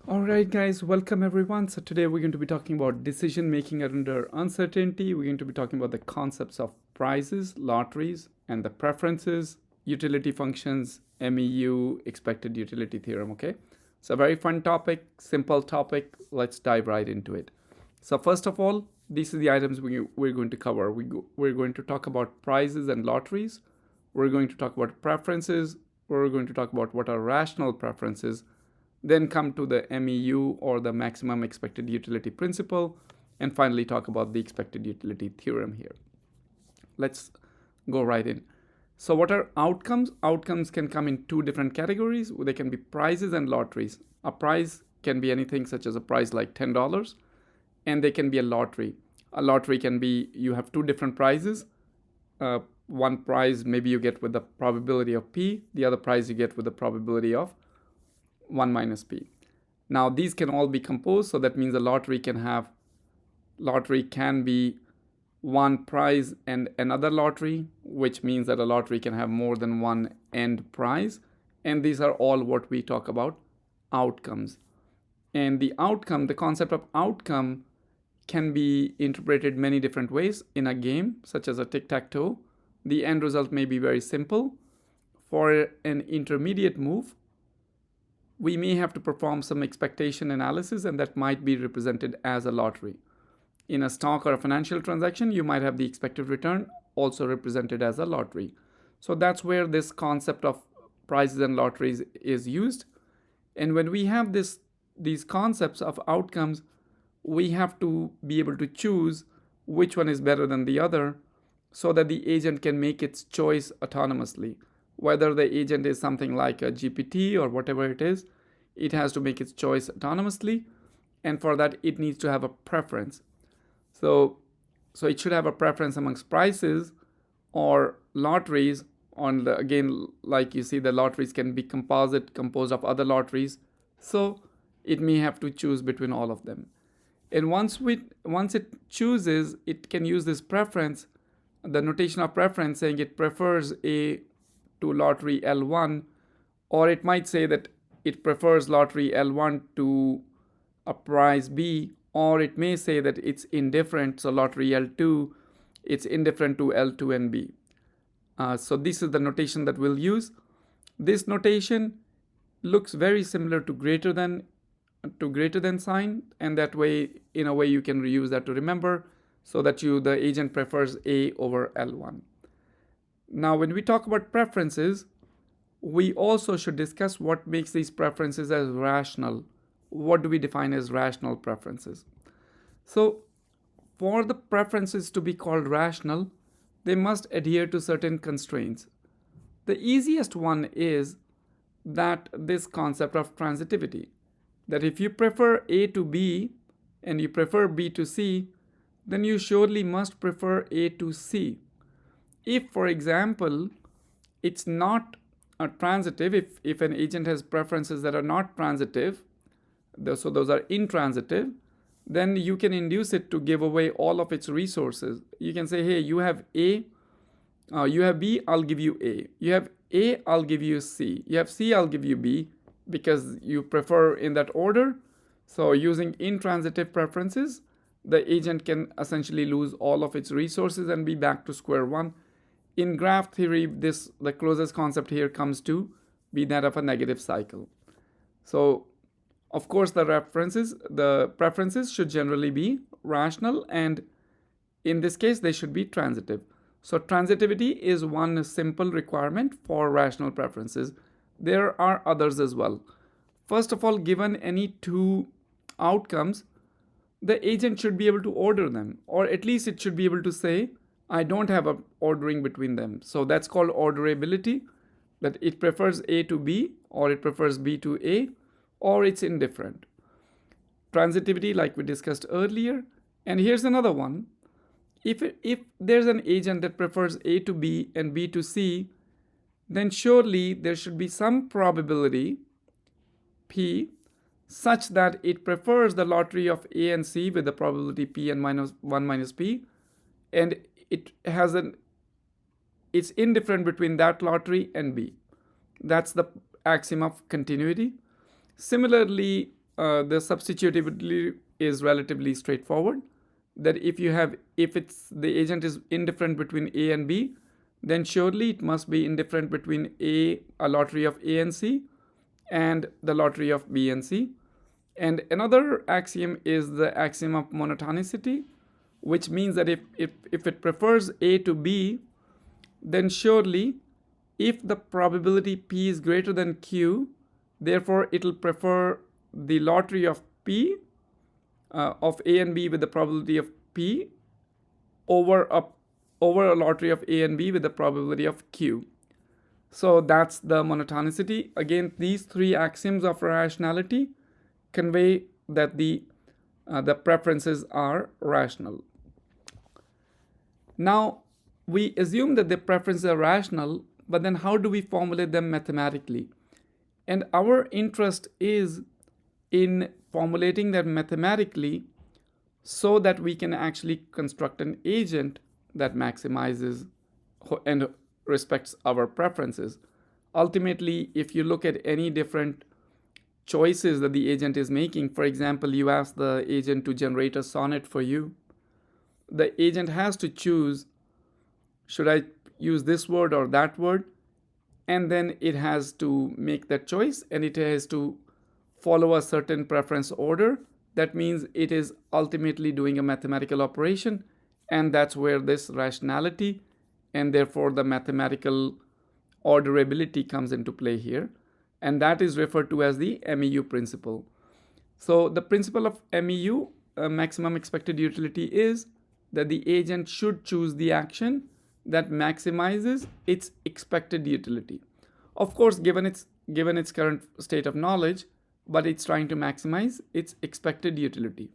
All right, guys, welcome everyone. So, today we're going to be talking about decision making under uncertainty. We're going to be talking about the concepts of prices, lotteries, and the preferences, utility functions, MEU, expected utility theorem. Okay, so a very fun topic, simple topic. Let's dive right into it. So, first of all, these are the items we're going to cover. We're going to talk about prices and lotteries. We're going to talk about preferences. We're going to talk about what are rational preferences, then come to the MEU or the maximum expected utility principle, and finally talk about the expected utility theorem here. Let's go right in. So, what are outcomes? Outcomes can come in two different categories. They can be prizes and lotteries. A prize can be anything such as a prize like $10, and they can be a lottery. A lottery can be you have two different prizes. One prize maybe you get with the probability of P, the other prize you get with the probability of 1 minus P. Now these can all be composed, so that means a lottery can be one prize and another lottery, which means that a lottery can have more than one end prize. And these are all what we talk about outcomes. And the concept of outcome can be interpreted many different ways in a game, such as a tic-tac-toe. The end result may be very simple. For an intermediate move, we may have to perform some expectation analysis, and that might be represented as a lottery. In a stock or a financial transaction, you might have the expected return also represented as a lottery. So that's where this concept of prizes and lotteries is used. And when we have these concepts of outcomes, we have to be able to choose which one is better than the other so that the agent can make its choice autonomously. Whether the agent is something like a GPT or whatever it has to make its choice autonomously, and for that it needs to have a preference. So it should have a preference amongst prices or lotteries. Again, like you see, the lotteries can be composed of other lotteries. So it may have to choose between all of them. And once it chooses, it can use this preference, the notation of preference, saying it prefers A to lottery L1, or it might say that it prefers lottery L1 to a prize B, or it may say that it's indifferent, so lottery L2, it's indifferent to L2 and B. So this is the notation that we'll use. This notation looks very similar to greater than sign, and that way, in a way, you can reuse that to remember, so that the agent prefers A over L1. Now, when we talk about preferences, we also should discuss what makes these preferences as rational. What do we define as rational preferences? So, for the preferences to be called rational, they must adhere to certain constraints. The easiest one is that this concept of transitivity, that if you prefer A to B and you prefer B to C, then you surely must prefer A to C. If, for example, it's not a transitive, if an agent has preferences that are not transitive, so those are intransitive, then you can induce it to give away all of its resources. You can say, hey, you have A, you have B, I'll give you A. You have A, I'll give you C. You have C, I'll give you B, because you prefer in that order. So using intransitive preferences, the agent can essentially lose all of its resources and be back to square one. In graph theory, the closest concept here comes to be that of a negative cycle. So, of course, the preferences should generally be rational, and in this case, they should be transitive. So, transitivity is one simple requirement for rational preferences. There are others as well. First of all, given any two outcomes, the agent should be able to order them, or at least it should be able to say, I don't have a ordering between them. So that's called orderability, that it prefers A to B, or it prefers B to A, or it's indifferent. Transitivity, like we discussed earlier. And here's another one. If there's an agent that prefers A to B and B to C, then surely there should be some probability, P, such that it prefers the lottery of A and C with the probability P and 1 minus P, and it's indifferent between that lottery and B. That's the axiom of continuity. Similarly, the substitutability is relatively straightforward. That if it's the agent is indifferent between A and B, then surely it must be indifferent between a lottery of A and C, and the lottery of B and C. And another axiom is the axiom of monotonicity, which means that if it prefers A to B, then surely if the probability P is greater than Q, therefore it will prefer the lottery of P, of A and B with the probability of P, over a lottery of A and B with the probability of Q. So that's the monotonicity. Again, these three axioms of rationality convey that the preferences are rational. Now, we assume that the preferences are rational, but then how do we formulate them mathematically? And our interest is in formulating them mathematically so that we can actually construct an agent that maximizes and respects our preferences. Ultimately, if you look at any different choices that the agent is making, for example, you ask the agent to generate a sonnet for you, the agent has to choose, should I use this word or that word? And then it has to make that choice, and it has to follow a certain preference order. That means it is ultimately doing a mathematical operation, and that's where this rationality and therefore the mathematical orderability comes into play here. And that is referred to as the MEU principle. So the principle of MEU, maximum expected utility, is that the agent should choose the action that maximizes its expected utility. Of course, given its current state of knowledge, but it's trying to maximize its expected utility.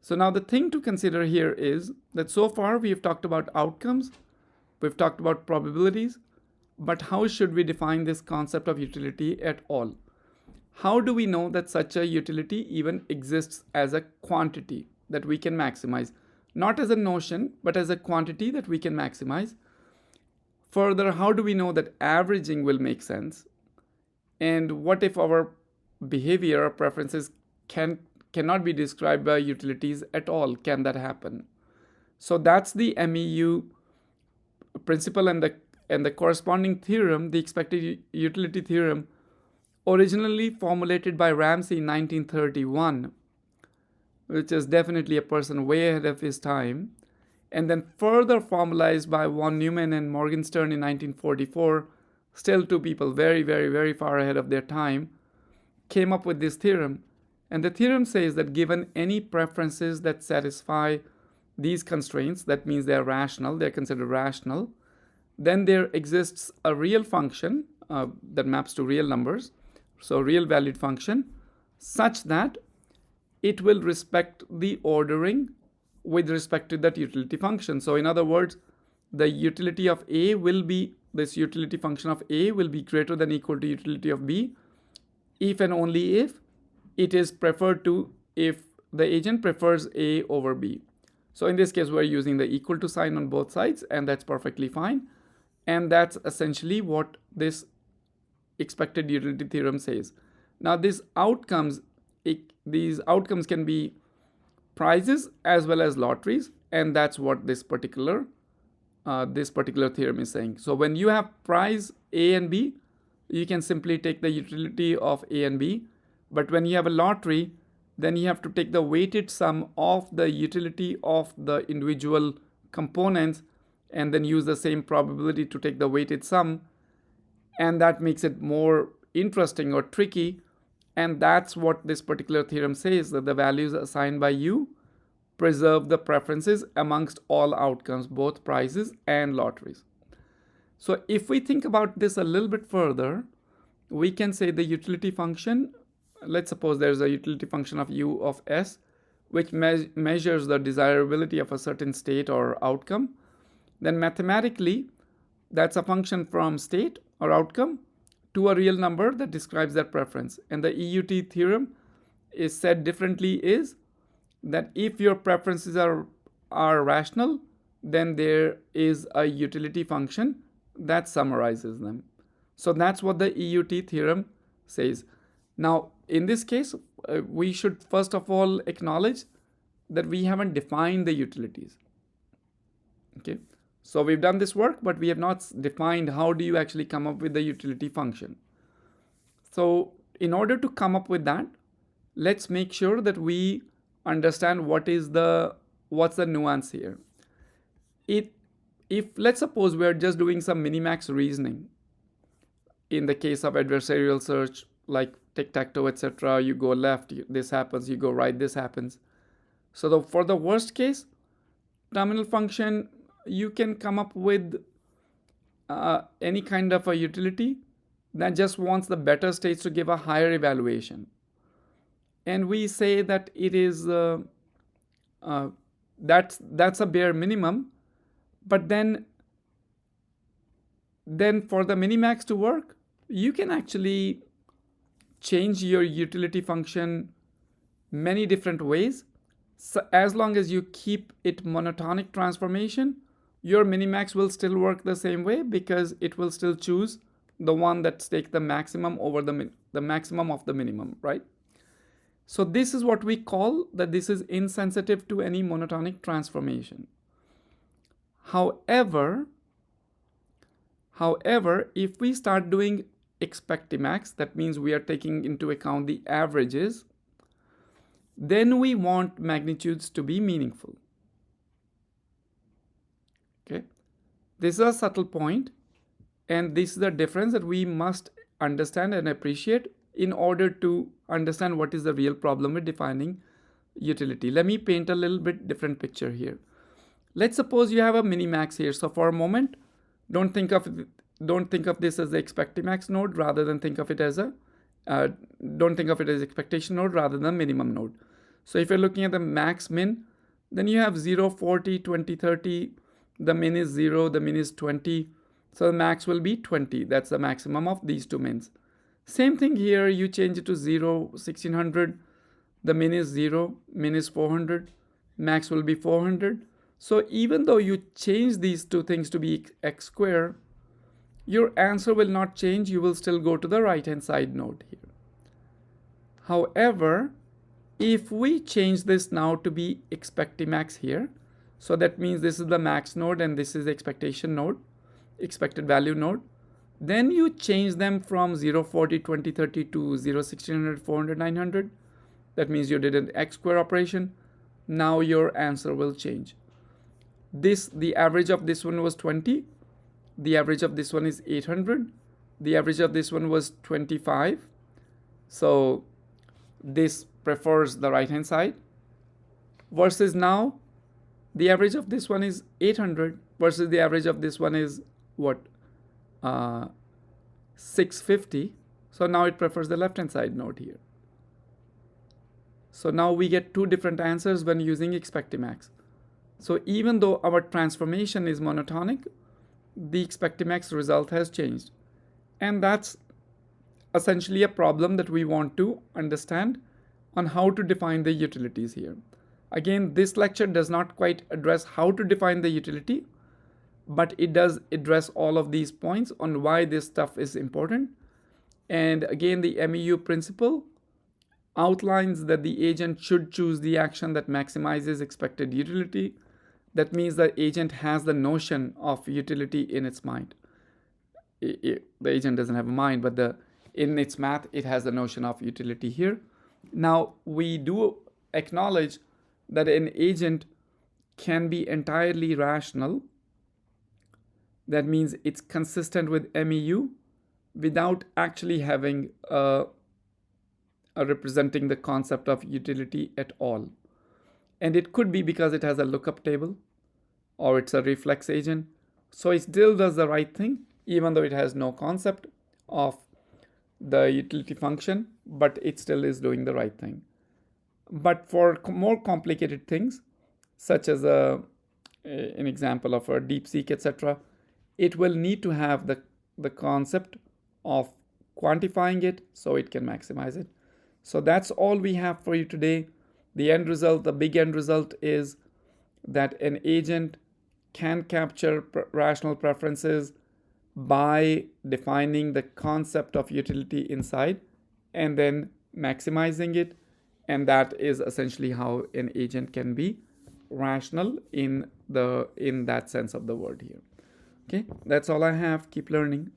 So now the thing to consider here is that so far we have talked about outcomes, we've talked about probabilities, but how should we define this concept of utility at all? How do we know that such a utility even exists as a quantity that we can maximize? Not as a notion, but as a quantity that we can maximize. Further, how do we know that averaging will make sense? And what if our behavior or preferences cannot be described by utilities at all? Can that happen? So that's the MEU principle, and the corresponding theorem, the expected utility theorem, originally formulated by Ramsey in 1931, which is definitely a person way ahead of his time, and then further formalized by von Neumann and Morgenstern in 1944, still two people very, very, very far ahead of their time, came up with this theorem. And the theorem says that given any preferences that satisfy these constraints, that means they're rational, they're considered rational, then there exists a real function that maps to real numbers, so real valued function, such that it will respect the ordering with respect to that utility function. So in other words, the utility of A will be, this utility function of A will be greater than or equal to utility of B if and only if it is preferred to, if the agent prefers A over B. So in this case, we're using the equal to sign on both sides, and that's perfectly fine. And that's essentially what this expected utility theorem says. Now these outcomes can be prizes as well as lotteries, and that's what this particular theorem is saying. So when you have prize A and B, you can simply take the utility of A and B. But when you have a lottery, then you have to take the weighted sum of the utility of the individual components, and then use the same probability to take the weighted sum. And that makes it more interesting or tricky. And that's what this particular theorem says, that the values assigned by you preserve the preferences amongst all outcomes, both prizes and lotteries. So if we think about this a little bit further, we can say the utility function, let's suppose there's a utility function of u of s, which measures the desirability of a certain state or outcome. Then mathematically, that's a function from state or outcome to a real number that describes that preference. And the EUT theorem is said differently, is that if your preferences are rational, then there is a utility function that summarizes them. So that's what the EUT theorem says. Now, in this case, we should first of all acknowledge that we haven't defined the utilities. Okay, so we've done this work, but we have not defined how do you actually come up with the utility function. So in order to come up with that, let's make sure that we understand what's the nuance here. If let's suppose we're just doing some minimax reasoning, in the case of adversarial search like tic-tac-toe, etc., you go left, this happens, you go right, this happens. So for the worst case terminal function, you can come up with any kind of a utility that just wants the better states to give a higher evaluation, and we say that it is that's a bare minimum. But then for the minimax to work, you can actually change your utility function many different ways. So as long as you keep it monotonic transformation, your minimax will still work the same way, because it will still choose the one that takes the maximum over the maximum of the minimum, right? So this is what we call that this is insensitive to any monotonic transformation. However, if we start doing Expectimax, that means we are taking into account the averages, then we want magnitudes to be meaningful. Okay, this is a subtle point, and this is the difference that we must understand and appreciate in order to understand what is the real problem with defining utility. Let me paint a little bit different picture here. Let's suppose you have a minimax here. So for a moment, don't think of this as the Expectimax node, rather than think of it as don't think of it as expectation node rather than minimum node. So if you're looking at the max min, then you have 0, 40, 20, 30. The min is 0, the min is 20. So the max will be 20. That's the maximum of these two mins. Same thing here, you change it to 0, 1600. The min is 0, min is 400. Max will be 400. So even though you change these two things to be x square, your answer will not change. You will still go to the right hand side node here. However, if we change this now to be Expectimax here, so that means this is the max node and this is the expectation node, expected value node, then you change them from 0, 40, 20, 30 to 0, 1600, 400, 900. That means you did an x square operation. Now your answer will change. The average of this one was 20. The average of this one is 800. The average of this one was 25. So this prefers the right hand side. Versus now, the average of this one is 800 versus the average of this one is what? 650. So now it prefers the left hand side node here. So now we get two different answers when using Expectimax. So even though our transformation is monotonic, the Expectimax result has changed. And that's essentially a problem that we want to understand on how to define the utilities here. Again, this lecture does not quite address how to define the utility, but it does address all of these points on why this stuff is important. And again, the MEU principle outlines that the agent should choose the action that maximizes expected utility. That means the agent has the notion of utility in its mind. The agent doesn't have a mind, but in its math, it has the notion of utility here. Now, we do acknowledge that an agent can be entirely rational. That means it's consistent with MEU without actually having representing the concept of utility at all. And it could be because it has a lookup table or it's a reflex agent. So it still does the right thing, even though it has no concept of the utility function, but it still is doing the right thing. But for more complicated things, such as an example of a DeepSeek, etc., it will need to have the concept of quantifying it so it can maximize it. So that's all we have for you today. The end result, the big end result is that an agent can capture rational preferences by defining the concept of utility inside and then maximizing it. And that is essentially how an agent can be rational in that sense of the word here. Okay, that's all I have. Keep learning.